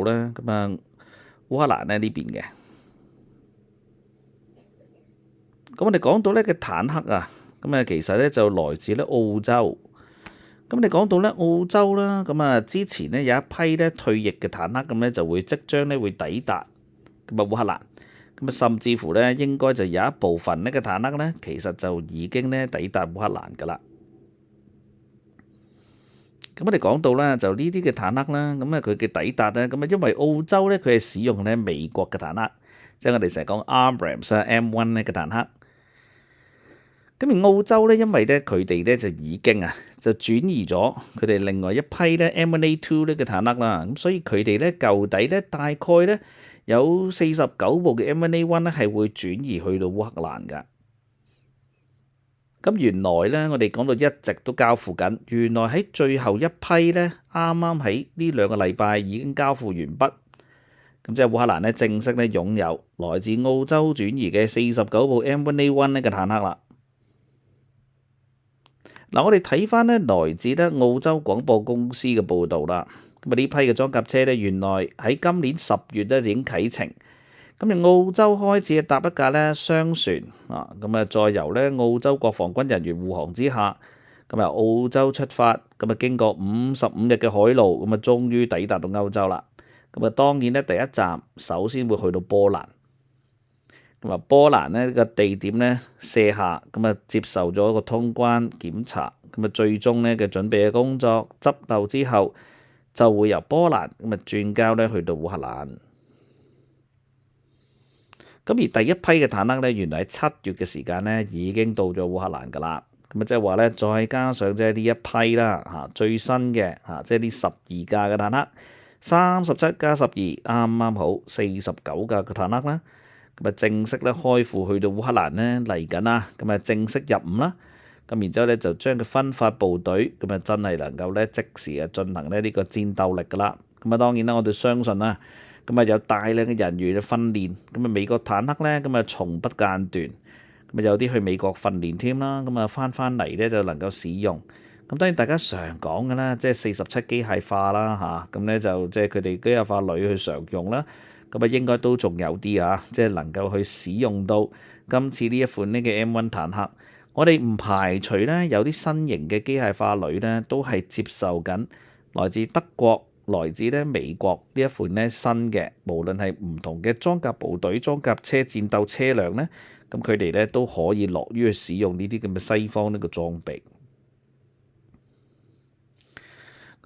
咧，咁啊烏克蘭咧呢邊嘅。咁我哋講到咧嘅坦克啊，咁啊其實咧就來自咧澳洲。咁你講到咧澳洲啦，咁啊之前咧有一批咧退役嘅坦克，咁咧就會即將咧會抵達咁啊烏克蘭。咁啊甚至乎咧應該就有一部分呢個坦克咧，其實就已經咧抵達烏克蘭噶啦。咁我哋講到咧就呢啲嘅坦克啦，咁啊佢嘅抵達咧，咁啊因為澳洲咧佢係使用咧美國嘅坦克，即係我哋成日講 Abrams 啊 M1 呢嘅坦克。咁而澳洲咧，因為咧佢哋咧就已經就轉移咗佢哋另外一批咧 M1A2 呢嘅坦克啦，咁所以佢哋咧舊底咧大概咧有49部嘅 M1A1 咧係會轉移去到烏克蘭噶。咁原來咧我哋講到一直都交付緊，原來喺最後一批咧啱啱喺呢2個禮拜已經交付完畢，咁即係烏克蘭咧正式咧擁有來自澳洲轉移嘅49部 M1A1 呢嘅坦克啦。嗱，我哋睇翻咧來自咧澳洲廣播公司嘅報導啦，咁啊呢批嘅裝甲車咧，原來喺今年10月咧已經啟程，咁啊澳洲開始搭一架咧商船啊，咁啊再由咧澳洲國防軍人員護航之下，咁啊澳洲出發，咁啊經過55日嘅海路，咁啊終於抵達到歐洲啦。咁啊當然咧第一站首先會去到波蘭。咁啊，波蘭呢個地點呢卸下，咁啊接受咗個通關檢查，咁啊最終呢嘅準備嘅工作執漏之後，就會由波蘭咁啊轉交呢去到烏克蘭。咁而第一批嘅坦克呢，原來喺7月嘅時間呢已經到咗烏克蘭噶啦。咁啊即係話呢，再加上即係呢一批啦嚇最新嘅嚇，即係呢12架嘅坦克，37加12啱啱好49架嘅坦克啦。咁啊，正式咧開赴去到烏克蘭咧嚟緊啦，咁啊正式入伍啦，咁然之後咧就將佢分發部隊，咁啊真係能夠咧即時啊進行咧呢個戰鬥力噶啦。咁啊當然啦，我哋相信啦，咁啊有大量嘅人員嘅訓練，咁啊美國坦克咧咁啊從不間斷，咁啊有啲去美國訓練添啦，咁啊翻嚟咧就能夠使用。咁當然大家常講嘅啦，即係47機械化啦嚇，咁咧就即係佢哋機械化女去常用啦。咁啊，應該都仲有啲即係能夠去使用到今次呢一款呢嘅 M1 坦克。我哋唔排除呢有啲新型嘅機械化旅呢都係接受緊來自德國、來自呢美國呢一款呢新嘅，無論係唔同嘅裝甲部隊、裝甲車、戰鬥車輛呢，咁佢哋呢都可以樂於去使用呢啲咁嘅西方呢個裝備。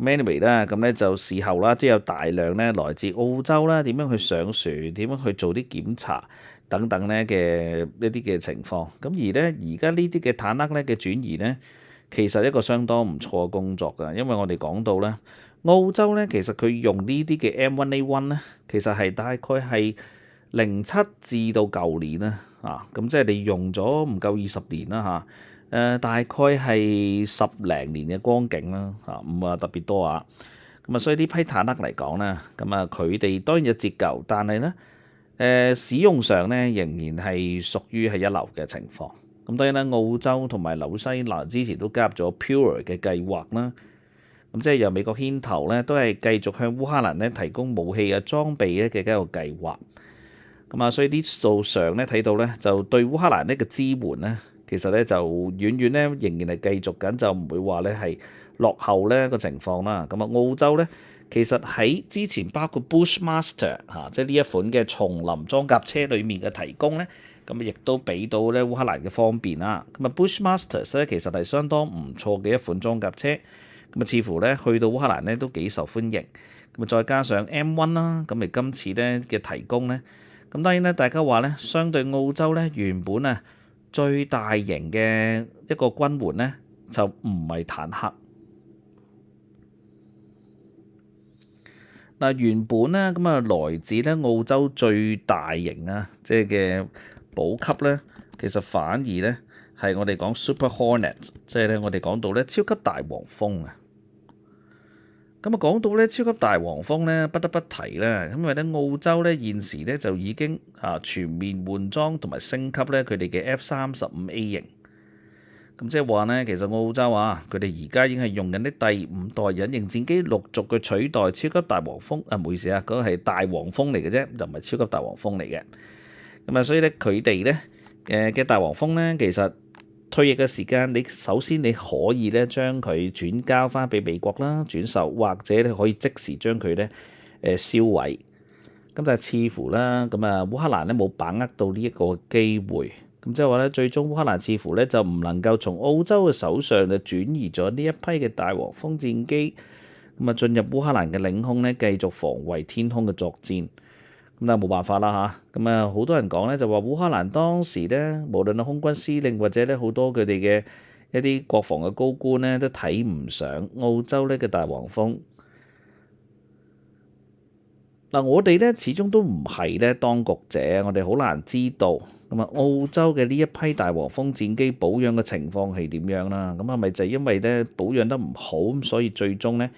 Anyway 啦，咁咧就事後啦，都有大量咧來自澳洲啦，點樣去上船，點樣去做啲檢查等等咧嘅一啲嘅情況。咁而咧而家呢啲嘅坦克咧嘅轉移咧，其實一個相當唔錯嘅工作㗎，因為我哋講到咧澳洲咧，其實佢用呢啲嘅 M1A1 咧，其實係大概係07至到舊年啦，咁即係你用咗唔夠20年啦嚇。大概係10零年嘅光景啦，唔係特別多啊。咁啊，所以呢批坦克嚟講咧，咁啊佢哋當然有折舊，但係咧使用上咧仍然係屬於係一流嘅情況。咁當然啦，澳洲同埋紐西蘭之前都加入咗 Pure 嘅計劃啦。咁即係由美國牽頭咧，都係繼續向烏克蘭咧提供武器啊裝備咧嘅一個計劃。咁啊，所以啲數上咧睇到咧，就對烏克蘭呢個支援咧。其實咧就遠遠咧仍然係繼續緊，就唔會話咧係落後咧個情況啦。咁啊，澳洲咧其實喺之前包括 Bushmaster 即係呢一款嘅叢林裝甲車裡面嘅提供咧，咁亦都俾到咧烏克蘭嘅方便啦。咁啊，Bushmasters 咧其實係相當唔錯嘅一款裝甲車，咁啊似乎咧去到烏克蘭咧都幾受歡迎。咁啊，再加上 M1 啦，咁嚟今次咧嘅提供咧，咁當然咧大家話咧，相對澳洲咧原本最大型嘅一個軍援呢，就唔係坦克。嗱，原本呢，咁啊，來自咧澳洲最大型即係嘅補給呢，其實反而呢，係我哋講 Super Hornet，即係咧我哋講到咧超級大黃蜂啊。咁啊，講到咧超級大黃蜂咧，不得不提咧，因為咧澳洲咧現時咧就已經全面換裝同埋升級咧佢哋嘅 F-35A 型。咁即係話呢，其實澳洲啊，佢哋而家已經係用緊啲第5代隱形戰機陸續去取代超級大黃蜂。唔好意思啊，嗰個係大黃蜂嚟嘅啫，就唔係超級大黃蜂嚟嘅。咁啊，所以咧佢哋咧嘅大黃蜂咧，其實退役嘅時間，你首先你可以咧將佢轉交翻俾美國啦，轉售，或者你可以即時將佢咧銷毀。咁但係似乎啦，咁啊烏克蘭咧冇把握到呢一個機會。咁即係話咧，最終烏克蘭似乎咧就唔能夠從澳洲嘅手上就轉移咗呢一批嘅大黃蜂戰機，咁啊進入烏克蘭嘅領空咧，繼續防衛天空嘅作戰。咁但係冇辦法啦嚇。咁啊好多人講咧就話烏克蘭當時咧，無論係空軍司令或者咧好多佢哋嘅一啲國防嘅高官咧，都睇唔上澳洲呢個大黃蜂。嗱，我哋咧始終都唔係咧當局者，我哋好難知道咁啊澳洲嘅呢一批大黃蜂戰機保養嘅情況係點樣啦？咁係咪就係因為咧保養得唔好，咁所以最終咧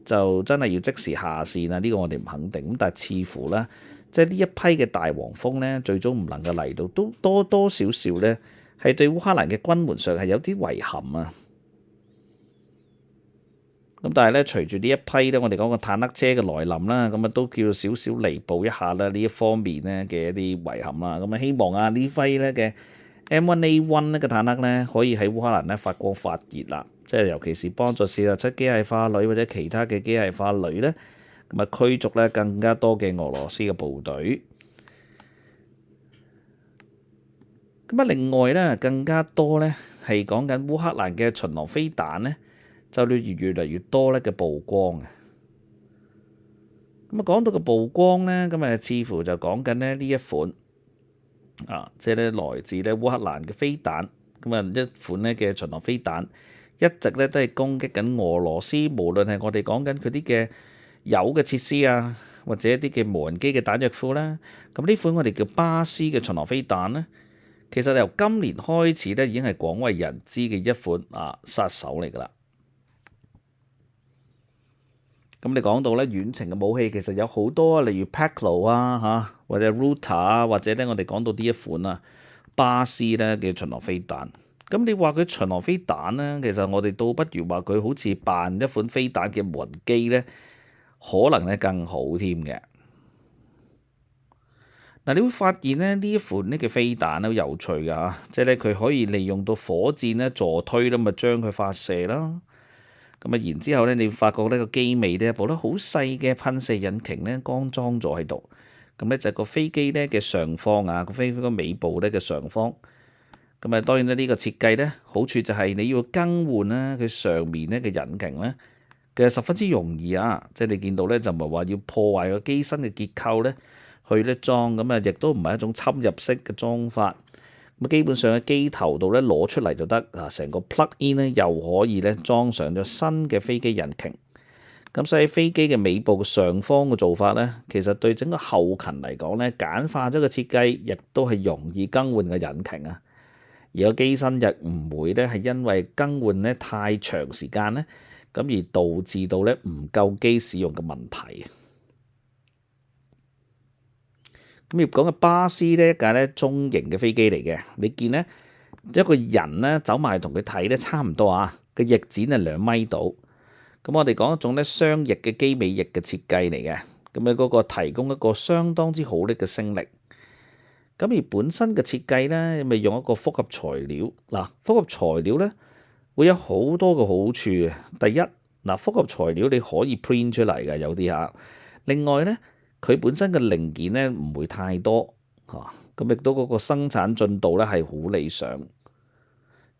就真係要即時下線啊？呢個我哋唔肯定。咁但係似乎咧，即係呢一批嘅大黃蜂咧，最終唔能夠嚟到，都多多少少咧係對烏克蘭嘅軍援上係有啲遺憾啊。咁但係咧，隨住呢一批咧，我哋講個坦克車嘅來臨啦，咁啊都叫少少彌補一下啦呢一方面咧嘅一啲遺憾啦。咁啊希望啊呢批咧嘅 M1A1 呢個坦克咧可以喺烏克蘭咧發光發熱啦，即係尤其是幫助47機械化旅或者其他嘅機械化旅咧，咁啊驅逐咧更加多嘅俄羅斯嘅部隊。咁啊另外咧更加多咧係講緊烏克蘭嘅巡航飛彈咧，就越嚟越多咧嘅曝光嘅。咁啊講到個曝光咧，咁啊似乎就講緊咧呢一款即係咧來自咧烏克蘭嘅飛彈，咁啊一款咧嘅巡航飛彈，一直咧都係攻擊緊俄羅斯，無論係我哋講緊佢啲嘅有嘅設施啊，或者一啲嘅無人機嘅彈藥庫啦。咁呢款我哋叫巴斯嘅巡航飛彈咧，其實由今年開始咧已經係廣為人知嘅一款殺手嚟㗎啦。咁你講到咧遠程嘅武器，其實有好多，例如 Peklo 或者 Ruta 啊，或者咧我哋講到呢一款巴斯咧嘅巡航飛彈。咁你話佢巡航飛彈咧，其實我哋倒不如話佢好似扮一款飛彈嘅無人機咧，可能咧更好添嘅。嗱，你會發現咧呢一款呢嘅飛彈好有趣㗎嚇，即係咧佢可以利用到火箭咧助推啦，咪將佢發射啦。咁啊，然之後咧，你會發覺呢個機尾呢一部咧好細嘅噴射引擎咧，剛裝咗喺度。咁咧就係個飛機咧嘅上方個飛機個尾部咧嘅上方。咁啊，當然咧呢個設計咧好處就係你要更換啦佢上面咧嘅引擎咧，其實十分之容易啊！即係你見到咧就唔係話要破壞個機身嘅結構咧去咧裝，咁啊亦都唔係一種侵入式嘅裝法。咁基本上喺機頭度咧攞出嚟就得成個 plug in 咧又可以咧裝上咗新嘅飛機引擎。咁所以飛機嘅尾部嘅上方嘅做法咧，其實對整個後勤嚟講咧簡化咗個設計，亦都係容易更換個引擎啊。而個機身亦唔會咧係因為更換咧太長時間咧，咁而導致到咧唔夠機使用嘅問題。咁要講嘅巴斯呢一架咧中型嘅飛機嚟嘅，你見咧一個人咧走埋同佢睇咧差唔多個翼展係2米度。咁我哋講一種咧雙翼嘅機尾翼嘅設計嚟嘅，咁咧嗰個提供一個相當之好力嘅升力。咁而本身嘅設計咧，咪用一個複合材料。複合材料咧會有好多個好處嘅。第一，複合材料你可以 print 出嚟嘅，有啲另外咧。佢本身嘅零件咧唔會太多咁亦都嗰個生產進度咧係好理想。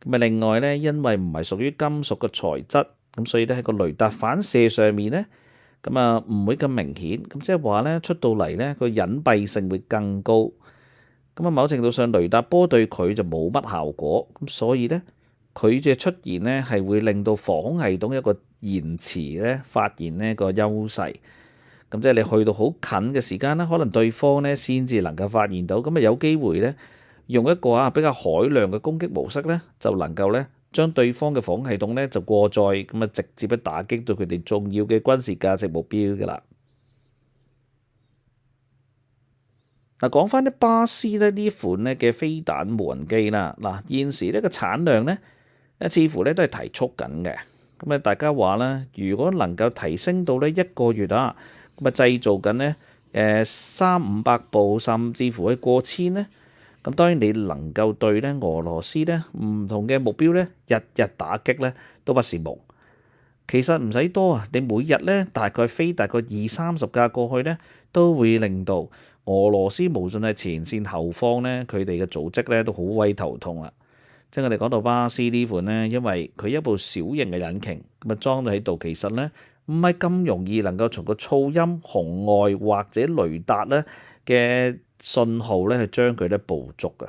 咁啊，另外咧，因為唔係屬於金屬嘅材質，咁所以咧喺個雷達反射上面咧，咁啊唔會咁明顯。咁即係話咧出到嚟咧個隱蔽性會更高。咁啊，某程度上雷達波對佢就冇乜效果。咁所以咧佢嘅出現咧係會令到防空系統一個延遲咧發現呢個優勢。咁即係你去到好近嘅時間咧，可能對方咧先至能夠發現到，咁啊有機會咧用一個比較海量嘅攻擊模式咧，就能夠咧將對方嘅防空系統咧就過載，咁啊直接咧打擊到佢哋重要嘅軍事價值目標㗎啦。講翻啲巴斯咧呢款咧嘅飛彈無人機啦，現時呢個產量咧似乎咧都係提速緊嘅。咁啊，大家話啦，如果能夠提升到呢一個月啊，咁啊製造緊呢300-500部，甚至乎係過千呢。咁當然你能夠對咧俄羅斯咧唔同嘅目標咧日日打擊咧都不是無。其實唔使多啊，你每日咧大概飛大概20-30架過去咧，都會令到俄羅斯無論係前線後方咧，佢哋嘅組織咧都好畏頭痛啦。即係我哋講到巴斯呢款咧，因為佢一部小型嘅引擎咁啊裝到喺度，其實咧唔係咁容易能夠從個噪音、紅外或者雷達咧嘅信號咧去將佢咧捕捉嘅。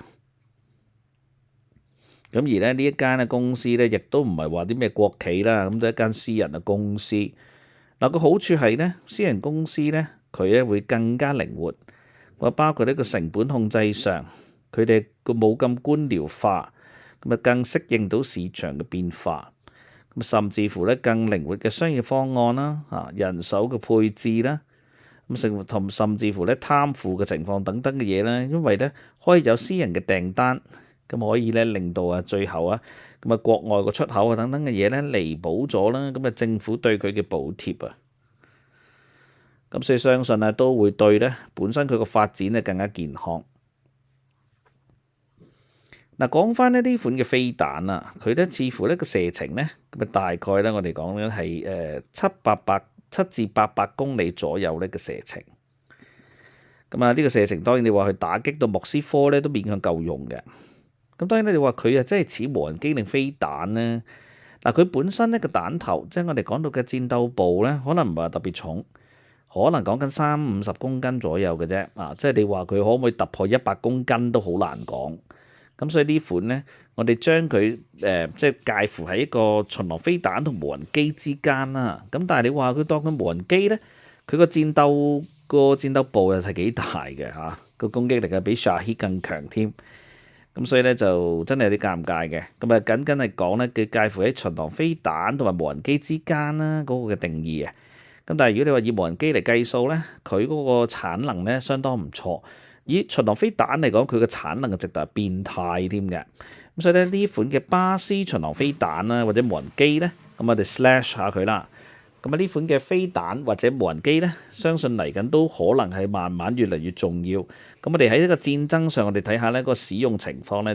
咁而咧呢一間嘅公司咧，亦都唔係話啲咩國企啦，咁都係一間私人嘅公司。嗱，個好處係咧，私人公司咧佢咧會更加靈活，話包括呢個成本控制上，佢哋個冇咁官僚化，咁啊更適應到市場嘅變化，咁甚至乎咧更靈活嘅商業方案啦，人手嘅配置啦，咁甚至乎咧貪腐嘅情況等等嘅嘢咧，因為咧可以有私人嘅訂單，咁可以咧令到啊最後啊咁啊國外個出口啊等等嘅嘢咧彌補咗啦，咁啊政府對佢嘅補貼啊，咁所以相信啊都會對咧本身佢個發展咧更加健康。嗱，講翻呢款嘅飛彈啊，佢咧似乎呢個射程咧咁啊大概咧我哋講緊係700-800公里左右呢個射程。咁啊呢個射程當然你話去打擊到莫斯科咧都勉強夠用嘅。咁當然你話佢啊真係似無人機定飛彈咧？嗱，佢本身呢個彈頭，即係我哋講到嘅戰鬥部咧，可能唔係話特別重，可能講緊30-50公斤左右嘅啫。即係你話佢可唔可以突破100公斤都好難講。咁所以呢款咧，我哋將佢即係介乎喺一個巡邏飛彈同無人機之間啦。咁但係你話佢當佢無人機咧，佢個戰鬥部又係幾大嘅嚇，個攻擊力係比 Shahed 更強添。咁所以咧就真係有啲尷尬嘅。咁啊，僅係講咧，佢介乎喺巡航飛彈同埋無人機之間啦，嗰個嘅定義啊。咁但係如果你話以無人機嚟計數咧，佢嗰個產能咧相當唔錯。以巡航飛彈嚟講，佢嘅產能嘅直頭係變態添嘅。咁所以咧呢款嘅巴斯巡航飛彈啦，或者無人機咧，咁我哋 slash 下佢啦。咁啊呢款嘅飛彈或者無人機咧，相信嚟緊都可能係慢慢越嚟越重要。咁我哋喺呢個戰爭上，我哋睇下呢個使用情況咧就。